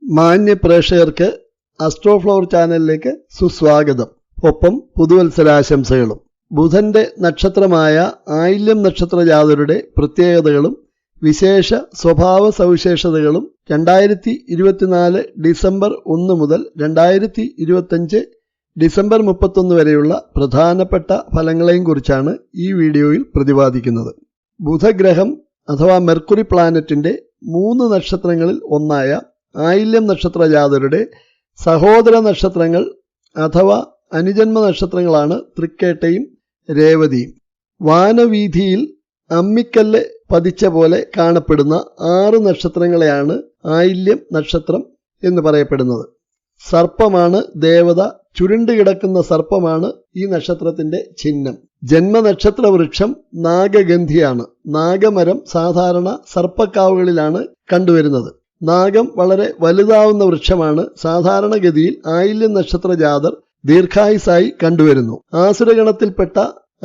മാന്യ പ്രേക്ഷകർക്ക് അസ്ട്രോഫ്ലവർ ചാനലിലേക്ക് സുസ്വാഗതം. ഒപ്പം പുതുവത്സരാശംസകളും. ബുധന്റെ നക്ഷത്രമായ ആയില്യം നക്ഷത്ര ജാതരുടെ പ്രത്യേകതകളും വിശേഷ സ്വഭാവ സവിശേഷതകളും 2024 ഡിസംബർ 1 മുതൽ 2025 ഡിസംബർ 31 വരെയുള്ള പ്രധാനപ്പെട്ട ഫലങ്ങളെയും കുറിച്ചാണ് ഈ വീഡിയോയിൽ പ്രതിപാദിക്കുന്നത്. ബുധഗ്രഹം അഥവാ മെർക്കുറി പ്ലാനറ്റിന്റെ 3 നക്ഷത്രങ്ങളിൽ ഒന്നായ ആയില്യം നക്ഷത്ര ജാതരുടെ സഹോദര നക്ഷത്രങ്ങൾ അഥവാ അനുജന്മ നക്ഷത്രങ്ങളാണ് തൃക്കേട്ടയും രേവതിയും. വാനവീഥിയിൽ അമ്മിക്കല്ല് പതിച്ച പോലെ കാണപ്പെടുന്ന 6 നക്ഷത്രങ്ങളെയാണ് ആയില്യം നക്ഷത്രം എന്ന് പറയപ്പെടുന്നത്. സർപ്പമാണ് ദേവത. ചുരുണ്ടുകിടക്കുന്ന സർപ്പമാണ് ഈ നക്ഷത്രത്തിന്റെ ചിഹ്നം. ജന്മനക്ഷത്ര വൃക്ഷം നാഗഗന്ധിയാണ്. നാഗമരം സാധാരണ സർപ്പക്കാവുകളിലാണ് കണ്ടുവരുന്നത്. നാഗം വളരെ വലുതാവുന്ന വൃക്ഷമാണ്. സാധാരണഗതിയിൽ ആയില്യം നക്ഷത്ര ജാതർ ദീർഘായുസായി കണ്ടുവരുന്നു. ആസുരഗണത്തിൽപ്പെട്ട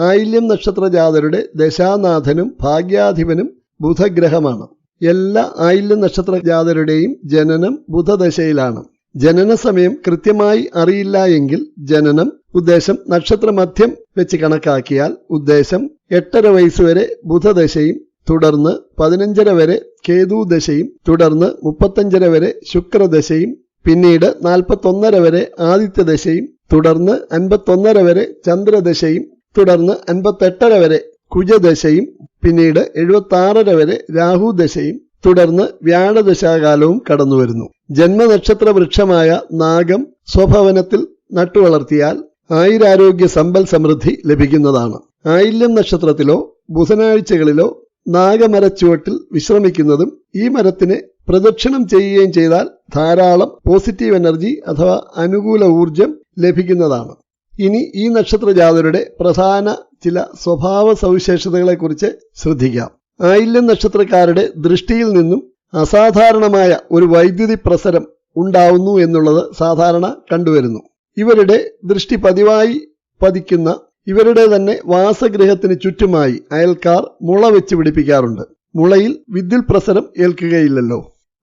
ആയില്യം നക്ഷത്ര ജാതരുടെ ദശാനാഥനും ഭാഗ്യാധിപനും ബുധഗ്രഹമാണ്. എല്ലാ ആയില്യം നക്ഷത്ര ജാതരുടെയും ജനനം ബുധദശയിലാണ്. ജനന സമയം കൃത്യമായി അറിയില്ല എങ്കിൽ ജനനം ഉദ്ദേശം നക്ഷത്രമധ്യം വെച്ച് കണക്കാക്കിയാൽ ഉദ്ദേശം 8.5 വയസ്സുവരെ ബുധദശയും തുടർന്ന് 15.5 വരെ കേതുദശയും തുടർന്ന് 35.5 വരെ ശുക്രദശയും പിന്നീട് 41.5 വരെ ആദിത്യദശയും തുടർന്ന് 51.5 വരെ ചന്ദ്രദശയും തുടർന്ന് 58.5 വരെ കുജദശയും പിന്നീട് 76.5 വരെ രാഹുദശയും തുടർന്ന് വ്യാഴദശാകാലവും കടന്നുവരുന്നു. ജന്മനക്ഷത്ര വൃക്ഷമായ നാഗം സ്വഭവനത്തിൽ നട്ടുവളർത്തിയാൽ ആയുരാരോഗ്യ സമ്പൽ സമൃദ്ധി ലഭിക്കുന്നതാണ്. ആയില്യം നക്ഷത്രത്തിലോ ബുധനാഴ്ചകളിലോ നാഗമരച്ചുവട്ടിൽ വിശ്രമിക്കുന്നതും ഈ മരത്തിന് പ്രദക്ഷിണം ചെയ്യുകയും ചെയ്താൽ ധാരാളം പോസിറ്റീവ് എനർജി അഥവാ അനുകൂല ഊർജം ലഭിക്കുന്നതാണ്. ഇനി ഈ നക്ഷത്ര ജാതരുടെ പ്രധാന ചില സ്വഭാവ സവിശേഷതകളെക്കുറിച്ച് ശ്രദ്ധിക്കാം. ആയില്യം നക്ഷത്രക്കാരുടെ ദൃഷ്ടിയിൽ നിന്നും അസാധാരണമായ ഒരു വൈദ്യുതി പ്രസരം ഉണ്ടാവുന്നു എന്നുള്ളത് സാധാരണ കണ്ടുവരുന്നു. ഇവരുടെ ദൃഷ്ടി പതിവായി പതിക്കുന്ന ഇവരുടെ തന്നെ വാസഗൃഹത്തിന് ചുറ്റുമായി അയൽക്കാർ മുള വെച്ച് പിടിപ്പിക്കാറുണ്ട്. മുളയിൽ വിദ്യുൽ പ്രസരം ഏൽക്കുകയില്ലല്ലോ.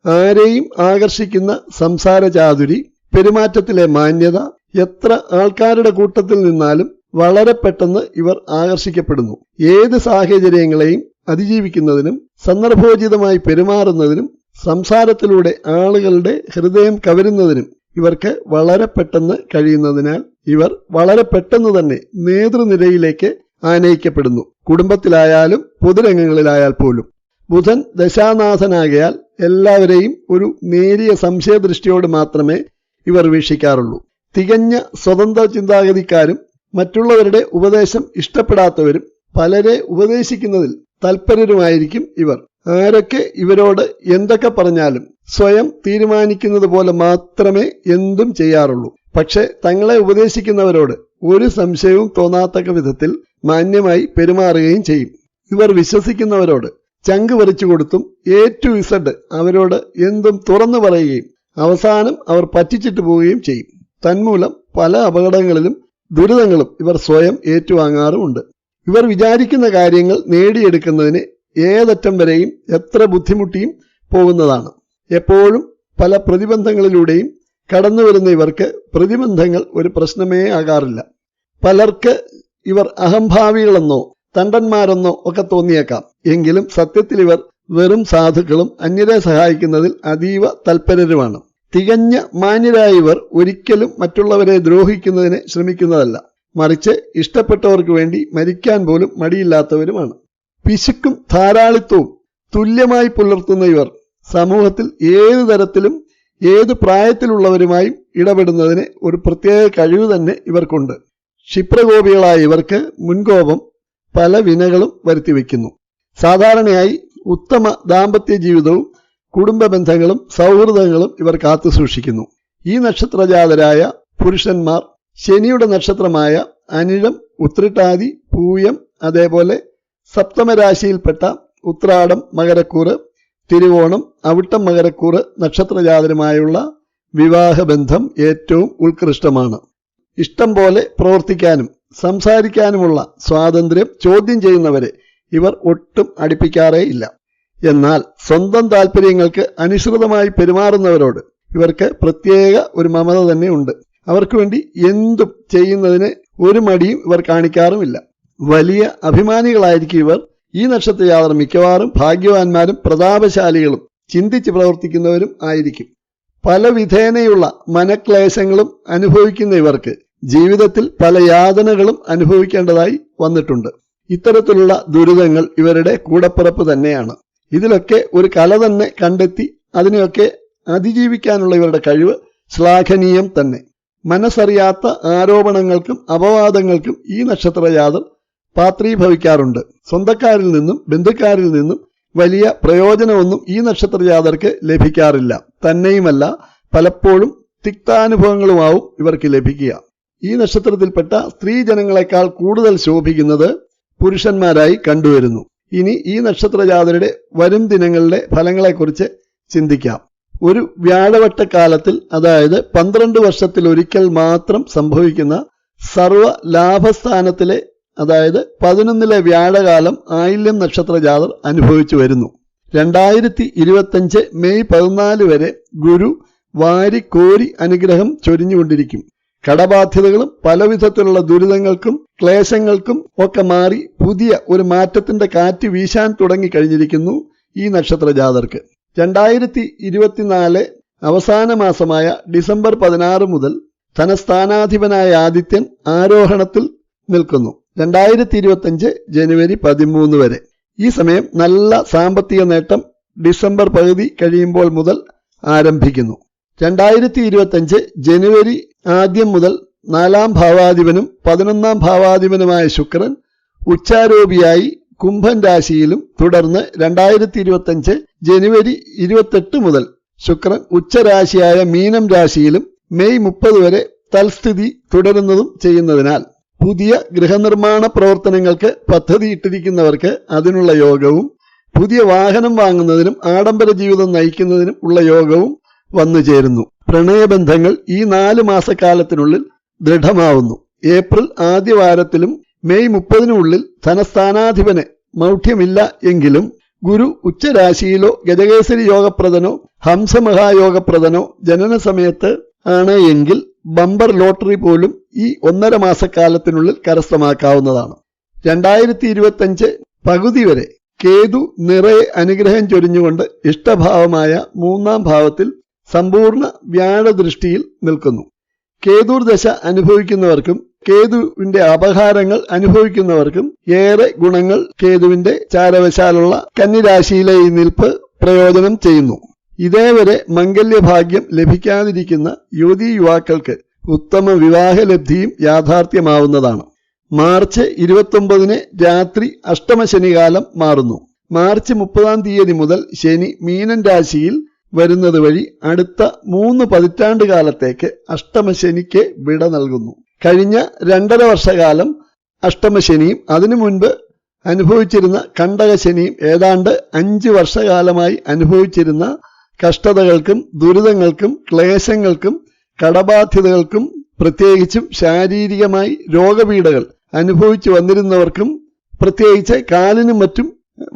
ആരെയും ആകർഷിക്കുന്ന സംസാര ചാതുരി, പെരുമാറ്റത്തിലെ മാന്യത, എത്ര ആൾക്കാരുടെ കൂട്ടത്തിൽ നിന്നാലും വളരെ പെട്ടെന്ന് ഇവർ ആകർഷിക്കപ്പെടുന്നു. ഏത് സാഹചര്യങ്ങളെയും അതിജീവിക്കുന്നതിനും സന്ദർഭോചിതമായി പെരുമാറുന്നതിനും സംസാരത്തിലൂടെ ആളുകളുടെ ഹൃദയം കവരുന്നതിനും ഇവർക്ക് വളരെ പെട്ടെന്ന് കഴിയുന്നതിനാൽ ഇവർ വളരെ പെട്ടെന്ന് തന്നെ നേതൃനിരയിലേക്ക് ആനയിക്കപ്പെടുന്നു. കുടുംബത്തിലായാലും പൊതുരംഗങ്ങളിലായാൽ പോലും. ബുധൻ ദശാനാഥനാകയാൽ എല്ലാവരെയും ഒരു നേരിയ സംശയദൃഷ്ടിയോട് മാത്രമേ ഇവർ വീക്ഷിക്കാറുള്ളൂ. തികഞ്ഞ സ്വതന്ത്ര ചിന്താഗതിക്കാരും മറ്റുള്ളവരുടെ ഉപദേശം ഇഷ്ടപ്പെടാത്തവരും പലരെ ഉപദേശിക്കുന്നതിൽ തൽപരരുമായിരിക്കും ഇവർ. ആരൊക്കെ ഇവരോട് എന്തൊക്കെ പറഞ്ഞാലും സ്വയം തീരുമാനിക്കുന്നത് പോലെ മാത്രമേ എന്തും ചെയ്യാറുള്ളൂ. പക്ഷെ തങ്ങളെ ഉപദേശിക്കുന്നവരോട് ഒരു സംശയവും തോന്നാത്തക്ക വിധത്തിൽ മാന്യമായി പെരുമാറുകയും ചെയ്യും. ഇവർ വിശ്വസിക്കുന്നവരോട് ചങ്ക് പറിച്ചു കൊടുത്തും A to Z അവരോട് എന്തും തുറന്നു പറയുകയും അവസാനം അവർ പറ്റിച്ചിട്ട് പോവുകയും ചെയ്യും. തന്മൂലം പല അപകടങ്ങളിലും ദുരിതങ്ങളും ഇവർ സ്വയം ഏറ്റുവാങ്ങാറുമുണ്ട്. ഇവർ വിചാരിക്കുന്ന കാര്യങ്ങൾ നേടിയെടുക്കുന്നതിന് ഏതറ്റം വരെയും എത്ര ബുദ്ധിമുട്ടിയും പോകുന്നതാണ്. എപ്പോഴും പല പ്രതിബന്ധങ്ങളിലൂടെയും കടന്നുവരുന്ന ഇവർക്ക് പ്രതിബന്ധങ്ങൾ ഒരു പ്രശ്നമേ ആകാറില്ല. പലർക്ക് ഇവർ അഹംഭാവികളെന്നോ തണ്ടന്മാരെന്നോ ഒക്കെ തോന്നിയേക്കാം. എങ്കിലും സത്യത്തിൽ ഇവർ വെറും സാധുക്കളും അന്യരെ സഹായിക്കുന്നതിൽ അതീവ തൽപരരുമാണ്. തികഞ്ഞ മാന്യരായ ഇവർ ഒരിക്കലും മറ്റുള്ളവരെ ദ്രോഹിക്കുന്നതിന് ശ്രമിക്കുന്നതല്ല. മറിച്ച് ഇഷ്ടപ്പെട്ടവർക്ക് വേണ്ടി മരിക്കാൻ പോലും മടിയില്ലാത്തവരുമാണ്. പിശുക്കും ധാരാളിത്വവും തുല്യമായി പുലർത്തുന്ന ഇവർ സമൂഹത്തിൽ ഏതു തരത്തിലും ഏതു പ്രായത്തിലുള്ളവരുമായും ഇടപെടുന്നതിന് ഒരു പ്രത്യേക കഴിവ് തന്നെ ഇവർക്കുണ്ട്. ക്ഷിപ്രകോപികളായ ഇവർക്ക് മുൻകോപം പല വിനകളും വരുത്തിവെക്കുന്നു. സാധാരണയായി ഉത്തമ ദാമ്പത്യ ജീവിതവും കുടുംബ ബന്ധങ്ങളും സൗഹൃദങ്ങളും ഇവർ കാത്തുസൂക്ഷിക്കുന്നു. ഈ നക്ഷത്രജാതരായ പുരുഷന്മാർ ശനിയുടെ നക്ഷത്രമായ അനിഴം, ഉത്രിട്ടാതി, പൂയം, അതേപോലെ സപ്തമരാശിയിൽപ്പെട്ട ഉത്രാടം, മകരക്കൂറ്, തിരുവോണം, അവിട്ടം, മകരക്കൂറ് നക്ഷത്രജാതരുമായുള്ള വിവാഹബന്ധം ഏറ്റവും ഉത്കൃഷ്ടമാണ്. ഇഷ്ടം പോലെ പ്രവർത്തിക്കാനും സംസാരിക്കാനുമുള്ള സ്വാതന്ത്ര്യം ചോദ്യം ചെയ്യുന്നവരെ ഇവർ ഒട്ടും അടുപ്പിക്കാറേ ഇല്ല. എന്നാൽ സ്വന്തം താല്പര്യങ്ങൾക്ക് അനുസൃതമായി പെരുമാറുന്നവരോട് ഇവർക്ക് പ്രത്യേക ഒരു മമത തന്നെ ഉണ്ട്. അവർക്ക് വേണ്ടി എന്തും ചെയ്യുന്നതിന് ഒരു മടിയും ഇവർ കാണിക്കാറുമില്ല. വലിയ അഭിമാനികളായിരിക്കും ഇവർ. ഈ നക്ഷത്രജാതർ മിക്കവാറും ഭാഗ്യവാന്മാരും പ്രതാപശാലികളും ചിന്തിച്ച് പ്രവർത്തിക്കുന്നവരും ആയിരിക്കും. പല വിധേനയുള്ള മനക്ലേശങ്ങളും അനുഭവിക്കുന്ന ഇവർക്ക് ജീവിതത്തിൽ പല യാതനകളും അനുഭവിക്കേണ്ടതായി വന്നിട്ടുണ്ട്. ഇത്തരത്തിലുള്ള ദുരിതങ്ങൾ ഇവരുടെ കൂടപ്പിറപ്പ് തന്നെയാണ്. ഇതിലൊക്കെ ഒരു കല തന്നെ കണ്ടെത്തി അതിനെയൊക്കെ അതിജീവിക്കാനുള്ള ഇവരുടെ കഴിവ് ശ്ലാഘനീയം തന്നെ. മനസ്സറിയാത്ത ആരോപണങ്ങൾക്കും അപവാദങ്ങൾക്കും ഈ നക്ഷത്രജാതർ പാത്രീഭവിക്കാറുണ്ട്. സ്വന്തക്കാരിൽ നിന്നും ബന്ധുക്കാരിൽ നിന്നും വലിയ പ്രയോജനമൊന്നും ഈ നക്ഷത്രജാതർക്ക് ലഭിക്കാറില്ല. തന്നെയുമല്ല, പലപ്പോഴും തിക്താനുഭവങ്ങളുമാവും ഇവർക്ക് ലഭിക്കുക. ഈ നക്ഷത്രത്തിൽപ്പെട്ട സ്ത്രീജനങ്ങളെക്കാൾ കൂടുതൽ ശോഭിക്കുന്നത് പുരുഷന്മാരായി കണ്ടുവരുന്നു. ഇനി ഈ നക്ഷത്രജാതരുടെ വരും ദിനങ്ങളിലെ ഫലങ്ങളെക്കുറിച്ച് ചിന്തിക്കാം. ഒരു വ്യാഴവട്ടക്കാലത്തിൽ, അതായത് 12 വർഷത്തിലൊരിക്കൽ മാത്രം സംഭവിക്കുന്ന സർവ ലാഭസ്ഥാനത്തിലെ, അതായത് 11ലെ വ്യാഴകാലം ആയില്യം നക്ഷത്രജാതർ അനുഭവിച്ചു വരുന്നു. 2025 മെയ് 14 വരെ ഗുരു വാരിക്കോരി അനുഗ്രഹം ചൊരിഞ്ഞുകൊണ്ടിരിക്കും. കടബാധ്യതകളും പലവിധത്തിലുള്ള ദുരിതങ്ങൾക്കും ക്ലേശങ്ങൾക്കും ഒക്കെ മാറി പുതിയ ഒരു മാറ്റത്തിന്റെ കാറ്റ് വീശാൻ തുടങ്ങിക്കഴിഞ്ഞിരിക്കുന്നു ഈ നക്ഷത്രജാതർക്ക്. 2024 അവസാന മാസമായ ഡിസംബർ 16 മുതൽ ധനസ്ഥാനാധിപനായ ആദിത്യൻ ആരോഹണത്തിൽ നിൽക്കുന്നു. 2025 ജനുവരി 13 വരെ. ഈ സമയം നല്ല സാമ്പത്തിക നേട്ടം ഡിസംബർ പകുതി കഴിയുമ്പോൾ മുതൽ ആരംഭിക്കുന്നു. 2025 ജനുവരി ആദ്യം മുതൽ 4ാം ഭാവാധിപനും 11ാം ഭാവാധിപനുമായ ശുക്രൻ ഉച്ചാരോപിയായി കുംഭൻ രാശിയിലും, തുടർന്ന് 2025 ജനുവരി 28 മുതൽ ശുക്രൻ ഉച്ചരാശിയായ മീനം രാശിയിലും മെയ് 30 വരെ തൽസ്ഥിതി തുടരുന്നതും ചെയ്യുന്നതിനാൽ പുതിയ ഗൃഹനിർമ്മാണ പ്രവർത്തനങ്ങൾക്ക് പദ്ധതിയിട്ടിരിക്കുന്നവർക്ക് അതിനുള്ള യോഗവും, പുതിയ വാഹനം വാങ്ങുന്നതിനും ആഡംബര ജീവിതം നയിക്കുന്നതിനും ഉള്ള യോഗവും വന്നു ചേരുന്നു. പ്രണയബന്ധങ്ങൾ ഈ 4 മാസക്കാലത്തിനുള്ളിൽ ദൃഢമാവുന്നു. ഏപ്രിൽ ആദ്യവാരത്തിലും മെയ് 30-നുള്ളിൽ ധനസ്ഥാനാധിപന് മൗഢ്യമില്ല എങ്കിലും ഗുരു ഉച്ചരാശിയിലോ ഗജകേസരി യോഗപ്രദനോ ഹംസമഹായോഗപ്രദനോ ജനന സമയത്ത് ആണ് എങ്കിൽ ബമ്പർ ലോട്ടറി പോലും ഈ 1.5 മാസക്കാലത്തിനുള്ളിൽ കരസ്ഥമാക്കാവുന്നതാണ്. 2025 പകുതി വരെ കേതു നിറയെ അനുഗ്രഹം ചൊരിഞ്ഞുകൊണ്ട് ഇഷ്ടഭാവമായ 3ാം ഭാവത്തിൽ സമ്പൂർണ്ണ വ്യാഴദൃഷ്ടിയിൽ നിൽക്കുന്നു. കേതുർ ദശ അനുഭവിക്കുന്നവർക്കും കേതുവിന്റെ അപഹാരങ്ങൾ അനുഭവിക്കുന്നവർക്കും ഏറെ ഗുണങ്ങൾ കേതുവിന്റെ ചാരവശാലുള്ള കന്നിരാശിയിലെ ഈ നിൽപ്പ് പ്രയോജനം ചെയ്യുന്നു. ഇതേവരെ മംഗല്യഭാഗ്യം ലഭിക്കാതിരിക്കുന്ന യുവതീ യുവാക്കൾക്ക് ഉത്തമ വിവാഹലബ്ധിയും യാഥാർത്ഥ്യമാവുന്നതാണ്. മാർച്ച് 29-ന് രാത്രി അഷ്ടമശനികാലം മാറുന്നു. മാർച്ച് 30-ാം തീയതി മുതൽ ശനി മീനൻ രാശിയിൽ വരുന്നത് വഴി അടുത്ത 3 പതിറ്റാണ്ട് കാലത്തേക്ക് അഷ്ടമശനിക്ക് വിട നൽകുന്നു. കഴിഞ്ഞ 2.5 വർഷകാലം അഷ്ടമശനിയും അതിനു മുൻപ് അനുഭവിച്ചിരുന്ന കണ്ടകശനിയും ഏതാണ്ട് 5 വർഷകാലമായി അനുഭവിച്ചിരുന്ന കഷ്ടതകൾക്കും ദുരിതങ്ങൾക്കും ക്ലേശങ്ങൾക്കും കടബാധ്യതകൾക്കും പ്രത്യേകിച്ചും ശാരീരികമായി രോഗപീഠകൾ അനുഭവിച്ചു വന്നിരുന്നവർക്കും, പ്രത്യേകിച്ച് കാലിനും മറ്റും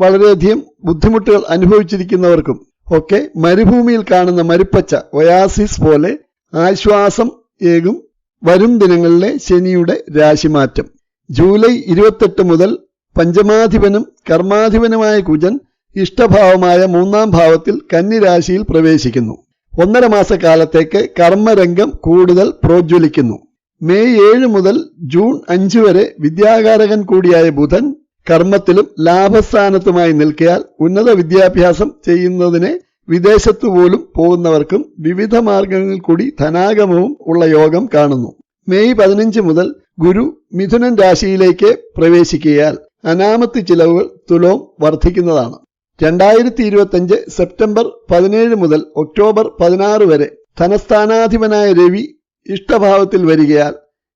വളരെയധികം ബുദ്ധിമുട്ടുകൾ അനുഭവിച്ചിരിക്കുന്നവർക്കും ഒക്കെ മരുഭൂമിയിൽ കാണുന്ന മരുപ്പച്ച ഒയാസിസ് പോലെ ആശ്വാസം ഏകും വരും ദിനങ്ങളിലെ ശനിയുടെ രാശിമാറ്റം. ജൂലൈ 28 മുതൽ പഞ്ചമാധിപനും കർമാധിപനുമായ കുജൻ ഇഷ്ടഭാവമായ 3ാം ഭാവത്തിൽ കന്നിരാശിയിൽ പ്രവേശിക്കുന്നു. 1.5 മാസക്കാലത്തേക്ക് കർമ്മരംഗം കൂടുതൽ പ്രോജ്വലിക്കുന്നു. മെയ് 7 മുതൽ ജൂൺ 5 വരെ വിദ്യാകാരകൻ കൂടിയായ ബുധൻ കർമ്മത്തിലും ലാഭസ്ഥാനത്തുമായി നിൽക്കയാൽ ഉന്നത വിദ്യാഭ്യാസം ചെയ്യുന്നതിന് വിദേശത്തു പോലും പോകുന്നവർക്കും വിവിധ മാർഗങ്ങളിൽ കൂടി ധനാഗമവും ഉള്ള യോഗം കാണുന്നു. മെയ് 15 മുതൽ ഗുരു മിഥുനൻ രാശിയിലേക്ക് പ്രവേശിക്കയാൽ അനാമത്ത് ചിലവുകൾ തുലോം വർദ്ധിക്കുന്നതാണ്. 2025 സെപ്റ്റംബർ 17 മുതൽ ഒക്ടോബർ 16 വരെ ധനസ്ഥാനാധിപനായ രവി ഇഷ്ടഭാവത്തിൽ വരികയാൽ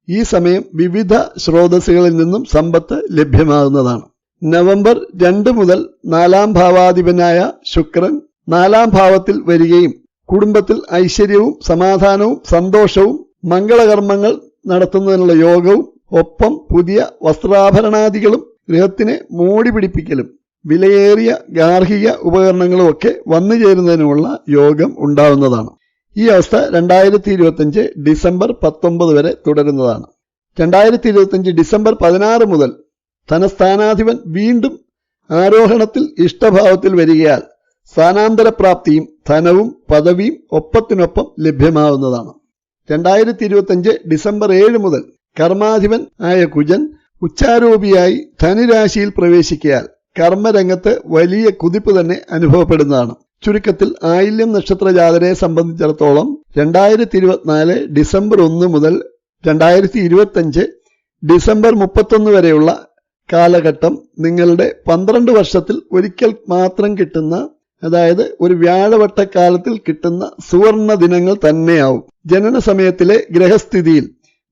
ഈ സമയം വിവിധ സ്രോതസ്സുകളിൽ നിന്നും സമ്പത്ത് ലഭ്യമാകുന്നതാണ്. നവംബർ 2 മുതൽ 4ാം ഭാവാധിപനായ ശുക്രൻ 4ാം ഭാവത്തിൽ വരികയും കുടുംബത്തിൽ ഐശ്വര്യവും സമാധാനവും സന്തോഷവും മംഗളകർമ്മങ്ങൾ നടത്തുന്നതിനുള്ള യോഗവും, ഒപ്പം പുതിയ വസ്ത്രാഭരണാദികളും ഗൃഹത്തിനെ മോടി പിടിപ്പിക്കലും വിലയേറിയ ഗാർഹിക ഉപകരണങ്ങളും ഒക്കെ വന്നു ചേരുന്നതിനുമുള്ള യോഗം ഉണ്ടാവുന്നതാണ്. ഈ അവസ്ഥ 2025 ഡിസംബർ 19 വരെ തുടരുന്നതാണ്. 2025 ഡിസംബർ 16 മുതൽ ധനസ്ഥാനാധിപൻ വീണ്ടും ആരോഹണത്തിൽ ഇഷ്ടഭാവത്തിൽ വരികയാൽ സ്ഥാനാന്തരപ്രാപ്തിയും ധനവും പദവിയും ഒപ്പത്തിനൊപ്പം ലഭ്യമാവുന്നതാണ്. 2025 ഡിസംബർ 7 മുതൽ കർമാധിപൻ ആയ കുജൻ ഉച്ചാരോപിയായി ധനുരാശിയിൽ പ്രവേശിക്കയാൽ കർമ്മരംഗത്ത് വലിയ കുതിപ്പ് തന്നെ അനുഭവപ്പെടുന്നതാണ്. ചുരുക്കത്തിൽ ആയില്യം നക്ഷത്ര ജാതരെ സംബന്ധിച്ചിടത്തോളം 2024 ഡിസംബർ 1 മുതൽ 2025 ഡിസംബർ 31 വരെയുള്ള കാലഘട്ടം നിങ്ങളുടെ 12 വർഷത്തിൽ ഒരിക്കൽ മാത്രം കിട്ടുന്ന, അതായത് ഒരു വ്യാഴവട്ടക്കാലത്തിൽ കിട്ടുന്ന സുവർണ ദിനങ്ങൾ തന്നെയാവും. ജനന സമയത്തിലെ ഗ്രഹസ്ഥിതിയിൽ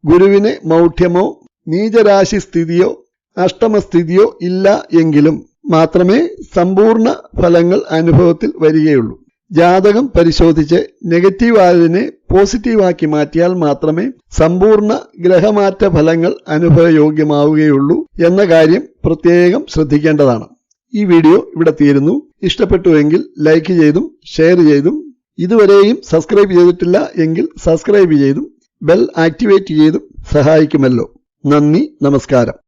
ഗുരുവിന് മൗഢ്യമോ നീചരാശി സ്ഥിതിയോ അഷ്ടമസ്ഥിതിയോ ഇല്ല എങ്കിലും മാത്രമേ സമ്പൂർണ്ണ ഫലങ്ങൾ അനുഭവത്തിൽ വരികയുള്ളൂ. ജാതകം പരിശോധിച്ച് നെഗറ്റീവ് ആയതിനെ പോസിറ്റീവാക്കി മാറ്റിയാൽ മാത്രമേ സമ്പൂർണ്ണ ഗ്രഹമാറ്റ ഫലങ്ങൾ അനുഭവയോഗ്യമാവുകയുള്ളൂ എന്ന കാര്യം പ്രത്യേകം ശ്രദ്ധിക്കേണ്ടതാണ്. ഈ വീഡിയോ ഇവിടെ തീരുന്നു. ഇഷ്ടപ്പെട്ടുവെങ്കിൽ ലൈക്ക് ചെയ്തും ഷെയർ ചെയ്തും, ഇതുവരെയും സബ്സ്ക്രൈബ് ചെയ്തിട്ടില്ല എങ്കിൽ സബ്സ്ക്രൈബ് ചെയ്തും ബെൽ ആക്ടിവേറ്റ് ചെയ്തും സഹായിക്കുമല്ലോ. നന്ദി, നമസ്കാരം.